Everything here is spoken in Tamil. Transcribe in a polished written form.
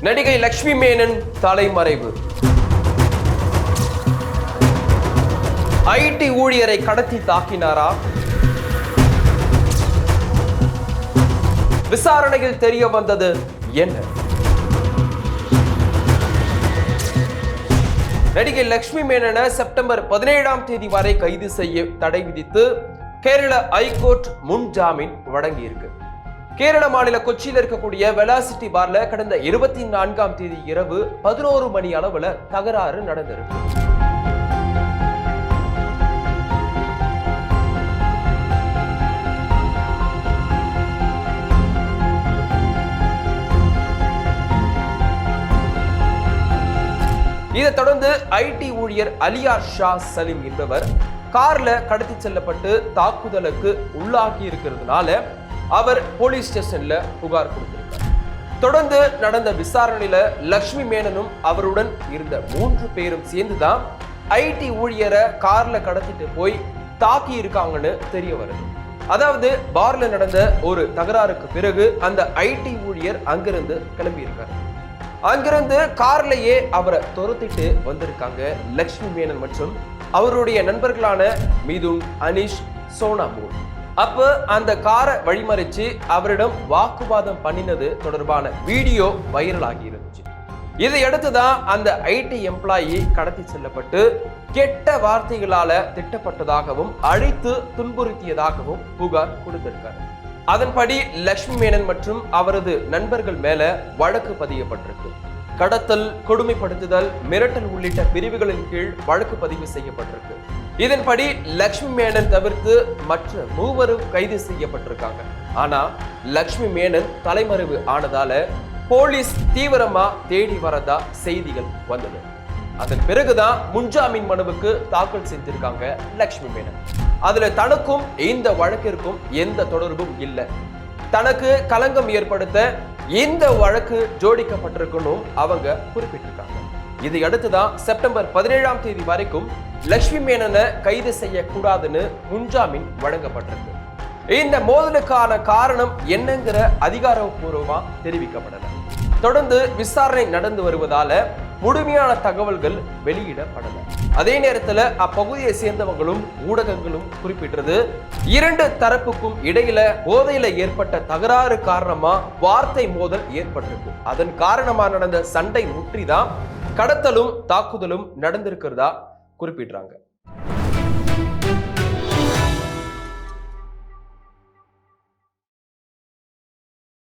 நடிகை லட்சுமி மேனன் தலைமறைவு. ஐடி ஊழியரை கடத்தி தாக்கினாரா? விசாரணையில் தெரிய வந்தது என்ன? நடிகை லட்சுமி மேனனை செப்டம்பர் 17ஆம் தேதி வரை கைது செய்ய தடை விதித்து கேரள ஐகோர்ட் முன் ஜாமீன் வழங்கியிருக்கு. கேரள மாநில கொச்சியில் இருக்கக்கூடிய வெலாசிட்டி பார்ல கடந்த 24ஆம் தேதி இரவு 11 மணி அளவுல தகராறு நடந்திருக்கு. இதை தொடர்ந்து ஐடி ஊழியர் அலியார் ஷா சலீம் என்பவர் கார்ல கடத்தி செல்லப்பட்டு தாக்குதலுக்கு உள்ளாகி இருக்கிறதுனால அவர் போலீஸ் ஸ்டேஷன்ல புகார் கொடுத்திருக்கார். தொடர்ந்து நடந்த விசாரணையில லட்சுமி மேனனும் அவருடன் இருந்த 3 பேரும் சேர்ந்துதான் ஐடி ஊழியரை கார்ல கடத்திட்டு போய் தாக்கி இருக்காங்கன்னு தெரிய வருது. அதாவது பார்ல நடந்த ஒரு தகராறுக்கு பிறகு அந்த ஐடி ஊழியர் அங்கிருந்து கிளம்பி இருக்காரு. அங்கிருந்து கார்லயே அவரை துரத்திட்டு வந்திருக்காங்க லட்சுமி மேனன் மற்றும் அவருடைய நண்பர்களான மிதுன், அனிஷ், சோனாமூர். அப்ப அந்த காரை வழிமறிச்சு அவரிடம் வாக்குவாதம் பண்ணினது தொடர்பான வீடியோ வைரல் ஆகி இருந்துச்சு. இதையடுத்துதான் அந்த ஐடி எம்ப்ளாயி கடத்தி செல்லப்பட்டு கெட்ட வார்த்தைகளால திட்டப்பட்டதாகவும் அழைத்து துன்புறுத்தியதாகவும் புகார் கொடுத்திருக்காரு. அதன்படி லட்சுமி மேனன் மற்றும் அவரது நண்பர்கள் மேல வழக்கு பதியப்பட்டிருக்கு. கடத்தல், கொடுமைப்படுத்துதல், மிரட்டல் உள்ளிட்ட பிரிவுகளின் கீழ் வழக்கு பதிவு செய்யப்பட்டிருக்கு. இதன்படி லட்சுமி மேனன் தவிர்த்து மற்ற 3 கைது செய்யப்பட்டிருக்காங்க. ஆனா லட்சுமி மேனன் தலைமறைவு ஆனதால போலீஸ் தீவிரமா தேடி வரதா செய்திகள் வந்தது. அதன் பிறகுதான் முன்ஜாமீன் மனுவுக்கு தாக்கல் செஞ்சிருக்காங்க லட்சுமி மேனன். அதுல தனக்கும் இந்த வழக்கிற்கும் எந்த தொடர்பும் இல்லை, தனக்கு களங்கம் ஏற்படுத்த இந்த வழக்கு ஜோடிக்கப்பட்டிருக்கணும் அவங்க குறிப்பிட்டிருக்காங்க. இதை அடுத்துதான் செப்டம்பர் 17ஆம் தேதி வரைக்கும் லட்சுமி மேனனை கைது செய்யக்கூடாதுன்னு முன்ஜாமீன் வழங்கப்பட்டிருக்கு. இந்த மோதலுக்கான காரணம் என்னங்கிற அதிகாரப்பூர்வமா தெரிவிக்கப்படல. தொடர்ந்து விசாரணை நடந்து வருவதால முழுமையான தகவல்கள் வெளியிடப்படல. அதே நேரத்துல அப்பகுதியை சேர்ந்தவங்களும் ஊடகங்களும் குறிப்பிட்டது 2 தரப்புக்கும் இடையில போதையில ஏற்பட்ட தகராறு காரணமா வார்த்தை மோதல் ஏற்பட்டிருக்கு. அதன் காரணமா நடந்த சண்டை முற்றிதான் கடத்தலும் தாக்குதலும் நடந்திருக்கிறதா குறிப்பிடுறாங்க.